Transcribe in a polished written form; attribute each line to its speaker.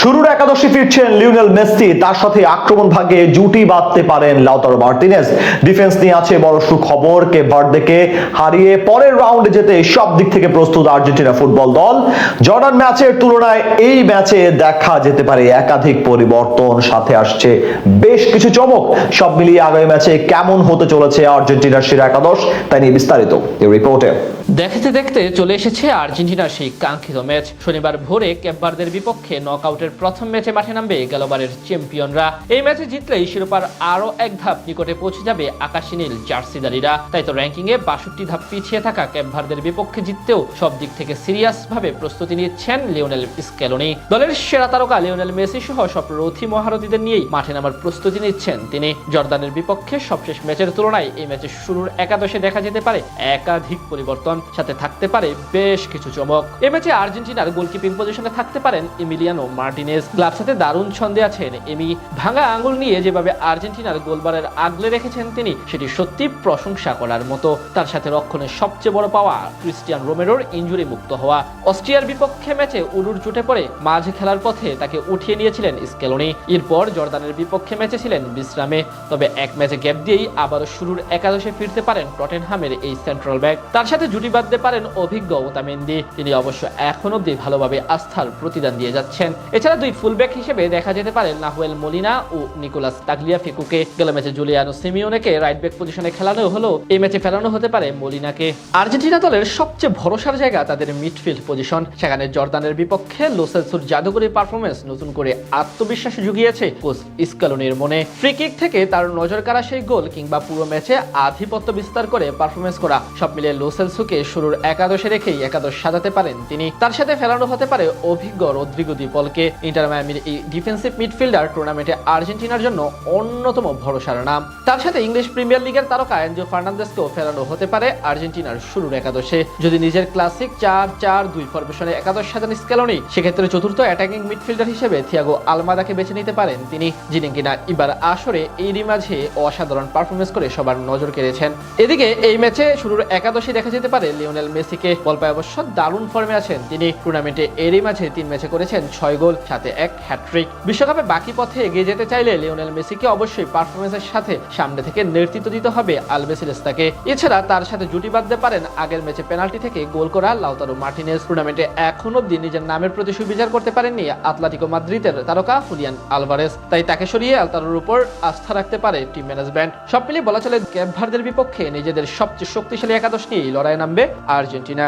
Speaker 1: শুরুর একাদশে ফিরছেন লিওনেল মেসি, তার সাথে আক্রমণ ভাগে জুটি বাঁধতে পারেন লাউতারো মার্টিনেজ। ডিফেন্স নিয়ে আছে বড় সুখবর, কেপ ভার্দেকে হারিয়ে পরের রাউন্ডে যেতে সব দিক থেকে প্রস্তুত আর্জেন্টিনা ফুটবল দল। জর্ডান ম্যাচের তুলনায় এই ম্যাচে দেখা যেতে পারে একাধিক পরিবর্তন, সাথে আসছে বেশ কিছু চমক। সব মিলিয়ে আগামী ম্যাচে কেমন হতে চলেছে আর্জেন্টিনার সেরা একাদশ, তাই নিয়ে বিস্তারিত এই রিপোর্টে।
Speaker 2: দেখতে দেখতে চলে এসেছে আর্জেন্টিনার সেই কাঙ্ক্ষিত ম্যাচ। শনিবার ভোরে কেপ ভার্দের বিপক্ষে নকআউটের প্রথম ম্যাচে মাঠে নামবে গেলবারের চ্যাম্পিয়নরা। এই ম্যাচে জিতলেই শিরোপার আরো এক ধাপ নিকটে পৌঁছে যাবে আকাশী নীল জার্সিদারিরা। তাই তো র্যাঙ্কিংয়ে ৬২ ধাপ পিছিয়ে থাকা কেপ ভার্দের বিপক্ষে জিততেও সব দিক থেকে সিরিয়াস ভাবে প্রস্তুতি নিচ্ছেন লিওনেল স্কেলোনি। দলের সেরা তারকা লিওনেল মেসি সহ সব রথী মহারথীদের নিয়েই মাঠে নামার প্রস্তুতি নিচ্ছেন তিনি। জর্দানের বিপক্ষে সবশেষ ম্যাচের তুলনায় এই ম্যাচের শুরুর একাদশে দেখা যেতে পারে একাধিক পরিবর্তন, সাথে থাকতে পারে বেশ কিছু চমক। এই ম্যাচে আর্জেন্টিনার গোলকিপিং পজিশনে থাকতে পারেন এমিলিয়ানো মার্টিনেজ। গ্লাভ সাথে দারুণ ছন্দে আছেন এমি। ভাঙা আঙুল নিয়ে যেভাবে আর্জেন্টিনার গোলবারের আগলে রেখেছেন তিনি, সেটি সত্যি প্রশংসা করার মতো। তার সাথে রক্ষণের সবচেয়ে বড় পাওয়া ক্রিস্টিয়ান রোমেরোর ইনজুরি মুক্ত হওয়া। অস্ট্রিয়ার বিপক্ষে ম্যাচে উলুর চোটে পড়ে মাঝে খেলার পথে তাকে উঠিয়ে নিয়েছিলেন স্কেলোনি। এরপর জর্দানের বিপক্ষে ম্যাচে ছিলেন বিশ্রামে। তবে এক ম্যাচে গ্যাপ দিয়েই আবারও শুরুর একাদশে ফিরতে পারেন টটেনহামের এই সেন্ট্রাল ব্যাক। তার সাথে জুটি বাঁধতে পারেন অভিজ্ঞ ওতামেন্দি। তিনি অবশ্য এখন অব্দি ভালোভাবে আস্থার প্রতিদান দিয়ে যাচ্ছেন। এছাড়া দুই ফুলব্যাক হিসেবে দেখা যেতে পারে নাহুয়েল মলিনা ও নিকোলাস তাগলিয়াফিকুকে। গেল ম্যাচে জুলিয়ানো সিমিওনেকে রাইট ব্যাক পজিশনে খেলানো হলো, এই ম্যাচে ফেরানো হতে পারে মলিনাকে। আর্জেন্টিনা দলের সবচেয়ে ভরসার জায়গা তাদের মিডফিল্ড পজিশন। সেখানে জর্দানের বিপক্ষে লো সেলসোর জাদুকরী পারফরমেন্স নতুন করে আত্মবিশ্বাস জুগিয়েছে কোচ স্কেলোনির মনে। ফ্রি কিক থেকে তার নজর কাড়া সেই গোল কিংবা পুরো ম্যাচে আধিপত্য বিস্তার করে পারফরমেন্স করা, সব মিলিয়ে লো সেলসোকে শুরুর একাদশে রেখেই একাদশ সাজাতে পারেন তিনি। তার সাথে ফেরানো হতে পারে অভিজ্ঞ রদ্রিগো দি পলকে। ইন্টার মায়ামির এই ডিফেন্সিভ মিডফিল্ডার টুর্নামেন্টে আর্জেন্টিনার জন্য অন্যতম ভরসার নাম। তার সাথে ইংলিশ প্রিমিয়ার লিগের তারকা এনজো ফার্নান্দেসকেও ফেরানো হতে পারে আর্জেন্টিনার শুরুর একাদশে। যদি নিজের ক্লাসিক ৪-৪-২ ফরমেশনে একাদশ সাজান স্কেলোনি, সেক্ষেত্রে চতুর্থ অ্যাটাকিং মিডফিল্ডার হিসেবে থিয়াগো আলমাদাকে বেছে নিতে পারেন তিনি, যিনি কিনা এবার আসরে এরই মাঝে অসাধারণ পারফরমেন্স করে সবার নজর কেড়েছেন। এদিকে এই ম্যাচে শুরুর একাদশে দেখা যেতে পারে লিওনেল মেসিকে। বল পায় অবশ্য দারুণ ফর্মে আছেন তিনি। টুর্নামেন্টে এরই মাঝে ৩ ম্যাচে করেছেন ৬ গোল, সাথে এক হ্যাট্রিক। বিশ্বকাপে বাকি পথে এগিয়ে যেতে চাইলে লিওনেল মেসিকে অবশ্যই পারফরমেন্সের সাথে সামনে থেকে নেতৃত্ব দিতে হবে আলবেসিলেস্তাকে। এছাড়া তার সাথে জুটি বাঁধতে পারেন আগের ম্যাচে পেনাল্টি থেকে গোল করা লাউতারো মার্টিনেজ। টুর্নামেন্টে এখন অব্দি নিজের নামের প্রতি সুবিচার করতে পারেননি আতলেতিকো মাদ্রিদের তারকা হুলিয়ান আলভারেজ। তাই তাকে সরিয়ে আলতারোর উপর আস্থা রাখতে পারে টিম ম্যানেজমেন্ট। সব মিলিয়ে বলা চলে কেপ ভার্দের বিপক্ষে নিজেদের সবচেয়ে শক্তিশালী একাদশ নিয়েই লড়াই নামবে আর্জেন্টিনা।